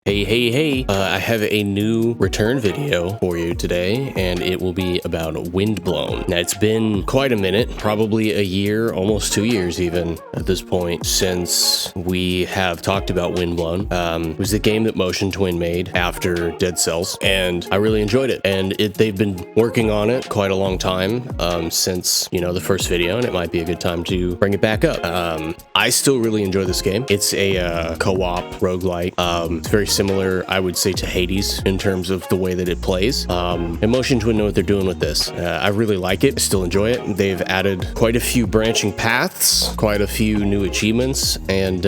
Hey, I have a new return video for you today, and it will be about Windblown. Now, it's been quite a minute, probably a year, almost 2 years even at this point, since we have talked about Windblown. It was the game that Motion Twin made after Dead Cells, and I really enjoyed it. And they've been working on it quite a long time, since, the first video, and it might be a good time to bring it back up. I still really enjoy this game. It's a co-op roguelite. It's very similar, I would say, to Hades in terms of the way that it plays. And Motion Twin know what they're doing with this. I really like it. I still enjoy it. They've added quite a few branching paths, quite a few new achievements, and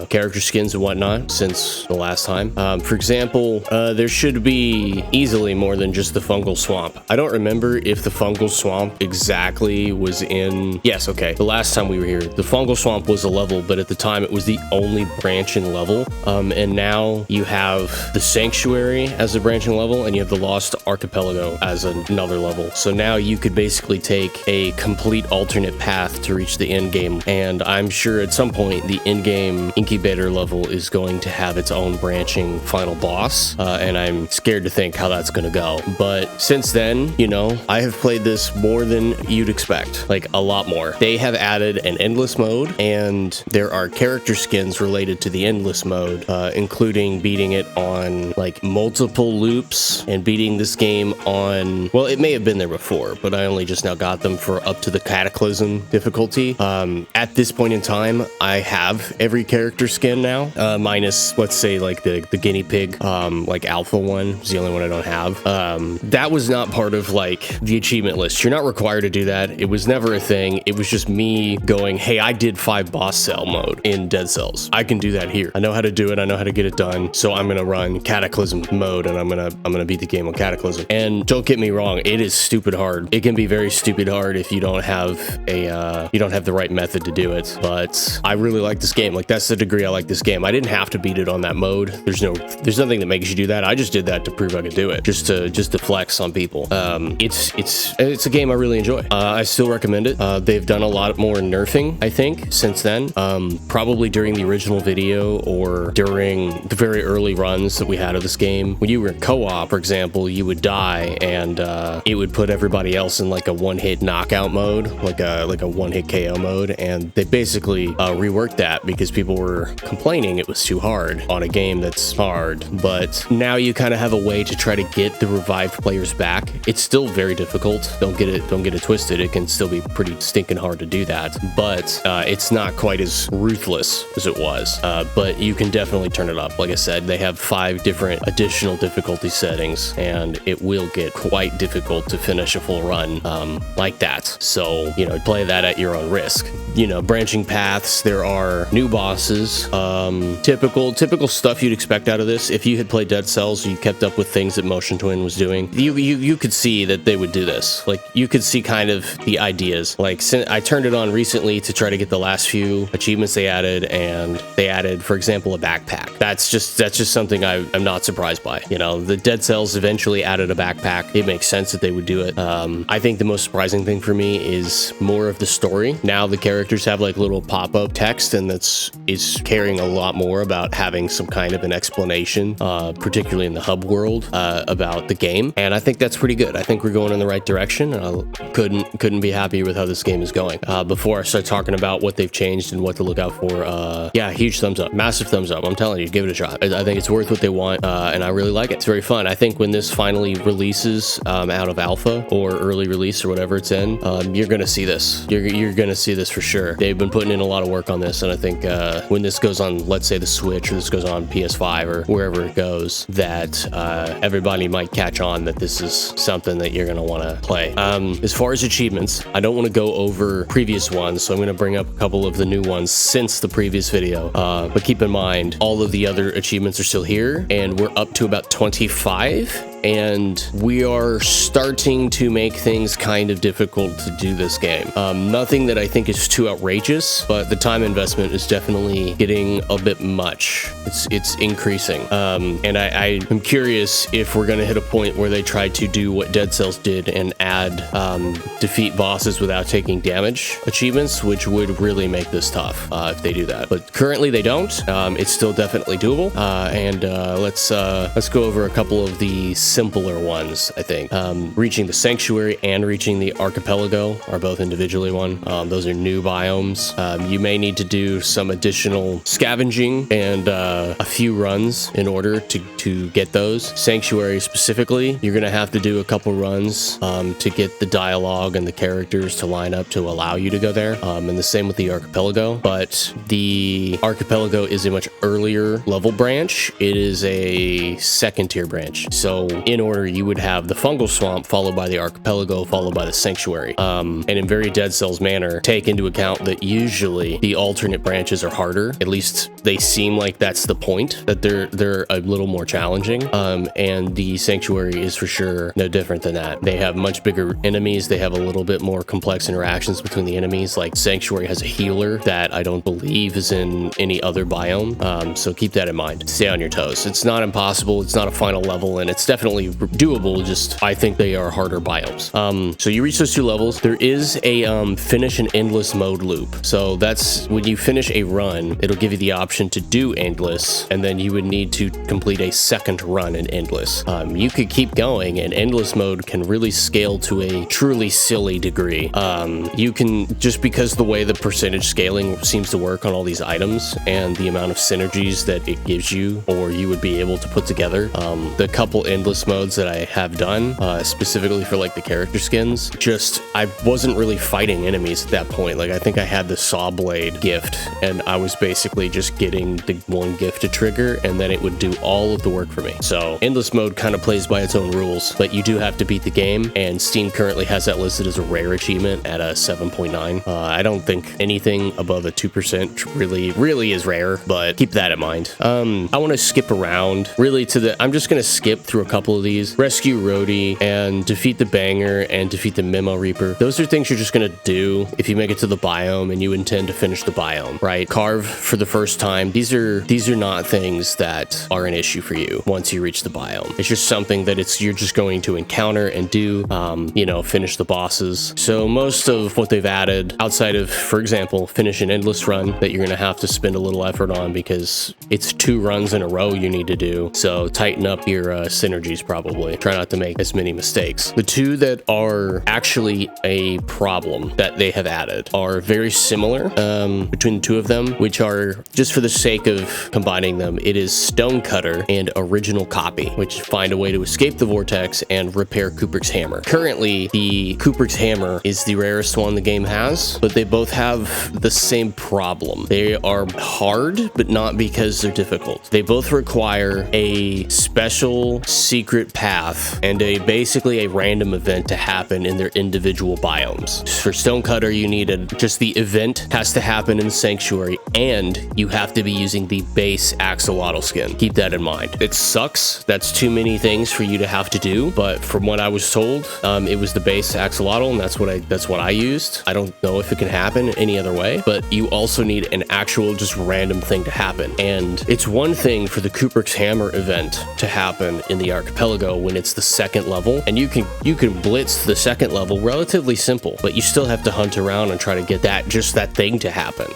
character skins and whatnot since the last time. For example, there should be easily more than just the fungal swamp. I don't remember if the fungal swamp exactly was in... Yes, okay. The last time we were here, the fungal swamp was a level, but at the time it was the only branching level. And now you have the Sanctuary as a branching level, and you have the Lost Archipelago as another level. So now you could basically take a complete alternate path to reach the end game, and I'm sure at some point the in-game incubator level is going to have its own branching final boss, and I'm scared to think how that's going to go. But since then, I have played this more than you'd expect, like a lot more. They have added an endless mode, and there are character skins related to the endless mode, including beating it on like multiple loops and beating this game on, well, it may have been there before, but I only just now got them for up to the Cataclysm difficulty. At this point in time, I have every character skin now, minus, let's say, like the guinea pig, like alpha one is the only one I don't have. That was not part of like the achievement list. You're not required to do that. It was never a thing. It was just me going, hey, I did 5 boss cell mode in Dead Cells. I can do that here. I know how to do it. I know how to get it done. So I'm gonna run Cataclysm mode, and I'm gonna beat the game on Cataclysm. And don't get me wrong, it is stupid hard. It can be very stupid hard if you don't have the right method to do it. But I really like this game. Like, that's the degree I like this game. I didn't have to beat it on that mode. There's nothing that makes you do that. I just did that to prove I could do it, just to flex on people. It's a game I really enjoy. I still recommend it. They've done a lot more nerfing, I think, since then. Probably during the original video or during the very early runs that we had of this game. When you were in co-op, for example, you would die, and it would put everybody else in like a one-hit knockout mode, like a one-hit KO mode, and they basically reworked that because people were complaining it was too hard on a game that's hard. But now you kind of have a way to try to get the revived players back. It's still very difficult. Don't get it twisted. It can still be pretty stinking hard to do that, but it's not quite as ruthless as it was. But you can definitely turn it up. Like I said, they have 5 different additional difficulty settings, and it will get quite difficult to finish a full run like that. So, play that at your own risk. Branching paths, there are new bosses, typical stuff you'd expect out of this. If you had played Dead Cells, you kept up with things that Motion Twin was doing, you could see that they would do this. Like, you could see kind of the ideas. Like, I turned it on recently to try to get the last few achievements they added, and they added, for example, a backpack. That's just something I'm not surprised by. The Dead Cells eventually added a backpack. It makes sense that they would do it. I think the most surprising thing for me is more of the story. Now the characters have like little pop-up text, and is caring a lot more about having some kind of an explanation, particularly in the hub world, about the game. And I think that's pretty good. I think we're going in the right direction, and I couldn't be happier with how this game is going. Before I start talking about what they've changed and what to look out for, yeah, huge thumbs up, massive thumbs up. I'm telling you, give it a shot. I think it's worth what they want, and I really like it. It's very fun. I think when this finally releases out of alpha or early release or whatever it's in, you're gonna see this. You're gonna see this for sure. They've been putting in a lot of work on this, and I think when this goes on, let's say the Switch, or this goes on PS5 or wherever it goes, that everybody might catch on that this is something that you're gonna want to play. As far as achievements, I don't want to go over previous ones, so I'm gonna bring up a couple of the new ones since the previous video. But keep in mind, all of the other achievements are still here, and we're up to about 25 and we are starting to make things kind of difficult to do this game. Nothing that I think is too outrageous, but the time investment is definitely getting a bit much. It's increasing. And I am curious if we're gonna hit a point where they try to do what Dead Cells did and add defeat bosses without taking damage achievements, which would really make this tough if they do that. But currently they don't. It's still definitely doable. And let's go over a couple of the simpler ones, I think. Reaching the Sanctuary and reaching the Archipelago are both individually one. Those are new biomes. You may need to do some additional scavenging and a few runs in order to get those. Sanctuary specifically, you're gonna have to do a couple runs to get the dialogue and the characters to line up to allow you to go there. And the same with the Archipelago, but the Archipelago is a much earlier level branch. It is a second tier branch. So in order, you would have the Fungal Swamp followed by the Archipelago followed by the Sanctuary. And in very Dead Cells manner, take into account that usually the alternate branches are harder. At least they seem like that's the point, that they're a little more challenging. And the Sanctuary is for sure no different than that. They have much bigger enemies. They have a little bit more complex interactions between the enemies. Like Sanctuary has a healer that I don't believe is in any other biome. So keep that in mind. Stay on your toes. It's not impossible. It's not a final level, and it's definitely doable. Just I think they are harder biomes. So you reach those two levels. There is a finish an endless mode loop. So that's when you finish a run, it'll give you the option to do endless, and then you would need to complete a second run in endless. You could keep going, and endless mode can really scale to a truly silly degree. You can, just because the way the percentage scaling seems to work on all these items and the amount of synergies that it gives you, or you would be able to put together, the couple endless modes that I have done, specifically for like the character skins, just I wasn't really fighting enemies at that point. Like I think I had the saw blade gift, and I was basically just getting the one gift to trigger, and then it would do all of the work for me. So endless mode kind of plays by its own rules, but you do have to beat the game, and Steam currently has that listed as a rare achievement at a 7.9. I don't think anything above a 2% really is rare, but keep that in mind. I want to skip around really I'm just going to skip through a couple of these. Rescue Rhodey and defeat the Banger and defeat the Memo Reaper. Those are things you're just going to do if you make it to the biome and you intend to finish the biome, right? Carve for the first time. These are not things that are an issue for you once you reach the biome. It's just something that you're just going to encounter and do, finish the bosses. So most of what they've added outside of, for example, finish an endless run that you're going to have to spend a little effort on because it's 2 runs in a row you need to do. So tighten up your synergies probably. Try not to make as many mistakes. The two that are actually a problem that they have added are very similar between the two of them, which are, just for the sake of combining them, it is Stonecutter and Original Copy, which find a way to escape the vortex and repair Kubrick's hammer. Currently, the Kubrick's hammer is the rarest one the game has, but they both have the same problem. They are hard, but not because they're difficult. They both require a special secret path and basically a random event to happen in their individual biomes. For Stonecutter, you need just the event has to happen in the Sanctuary, and you have to be using the base axolotl skin. Keep that in mind. It sucks. That's too many things for you to have to do, but from what I was told, it was the base axolotl, and that's what I used. I don't know if it can happen any other way, but you also need an actual just random thing to happen. And it's one thing for the Kubrick's hammer event to happen in the Archipelago when it's the second level, and you can blitz the second level relatively simple, but you still have to hunt around and try to get that thing to happen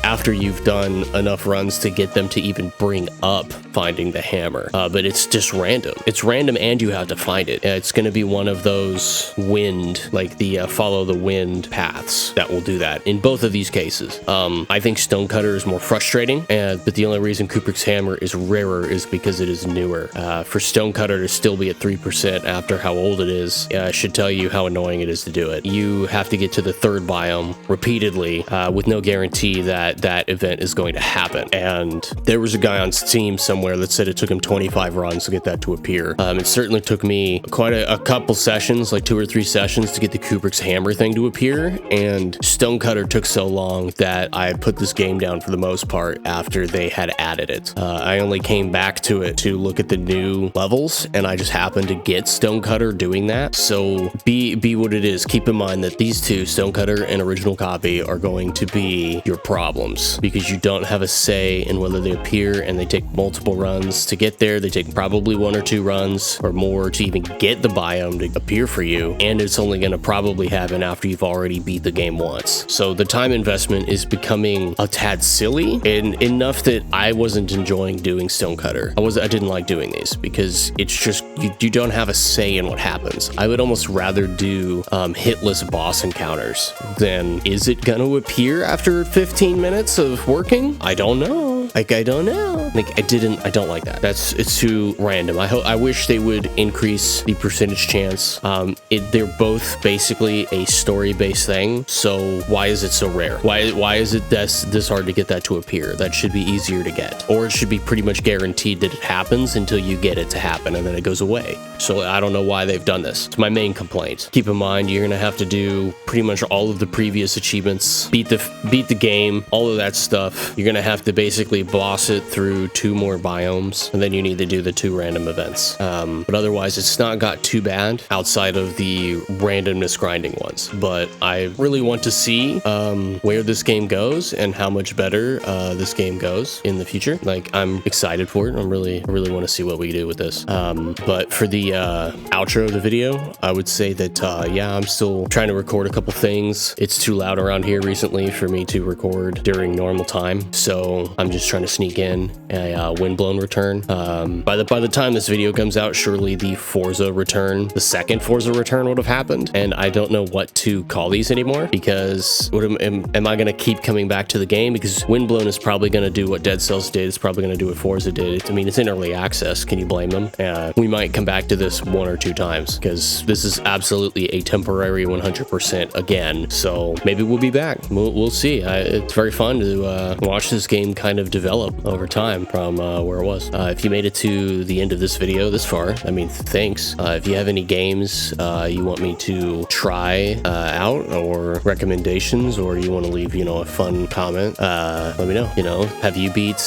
after you've done enough runs to get them to even bring up finding the hammer. But it's just random. It's random, and you have to find it. It's going to be one of those like the follow the wind paths that will do that in both of these cases. I think Stonecutter is more frustrating, but the only reason Kubrick's hammer is rarer is because it is newer. For Stonecutter to still be at 3% after how old it is, should tell you how annoying it is to do it. You have to get to the third biome repeatedly with no guarantee that that event is going to happen. And there was a guy on Steam somewhere that said it took him 25 runs to get that to appear. It certainly took me quite a couple sessions, like 2 or 3 sessions, to get the Kubrick's hammer thing to appear, and Stonecutter took so long that I put this game down for the most part after they had added it. I only came back to it to look at the new levels once, and I just happened to get Stonecutter doing that. So be what it is. Keep in mind that these two, Stonecutter and Original Copy, are going to be your problems because you don't have a say in whether they appear, and they take multiple runs to get there. They take probably 1 or 2 runs or more to even get the biome to appear for you, and it's only going to probably happen after you've already beat the game once. So the time investment is becoming a tad silly, and enough that I wasn't enjoying doing Stonecutter. I didn't like doing these because it's just you don't have a say in what happens. I would almost rather do hitless boss encounters than is it gonna appear after 15 minutes of working? I don't know. Like, I don't know. Like, I don't like that. It's too random. I wish they would increase the percentage chance. They're both basically a story-based thing. So why is it so rare? Why is it this hard to get that to appear? That should be easier to get, or it should be pretty much guaranteed that it happens until you get it to happen, and then it goes away. So I don't know why they've done this. It's my main complaint. Keep in mind, you're gonna have to do pretty much all of the previous achievements, beat the game, all of that stuff. You're gonna have to basically boss it through 2 more biomes, and then you need to do the 2 random events. But otherwise, it's not got too bad outside of the randomness grinding ones. But I really want to see where this game goes and how much better this game goes in the future. Like, I'm excited for it. I really want to see what we do with this. But for the outro of the video, I would say that yeah, I'm still trying to record a couple things. It's too loud around here recently for me to record during normal time, so I'm just trying to sneak in a Windblown return. By the time this video comes out, surely the Forza return, the second Forza return, would have happened, and I don't know what to call these anymore, because am I going to keep coming back to the game? Because Windblown is probably going to do what Dead Cells did. It's probably going to do what Forza did. I mean, it's in early access. Can you blame them? We might come back to this 1 or 2 times, because this is absolutely a temporary 100% again. So maybe we'll be back. We'll see. It's very fun to watch this game kind of develop over time from where it was. If you made it to the end of this video this far, I mean, thanks. If you have any games you want me to try out, or recommendations, or you want to leave, a fun comment, let me know. Have you beat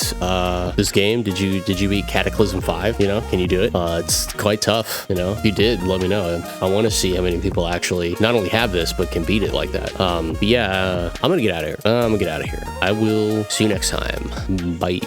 this game? Did you beat Cataclysm 5? Can you do it? It's quite tough. If you did, let me know. I want to see how many people actually not only have this but can beat it like that. But yeah, I'm gonna get out of here. I will see you next time. Bye.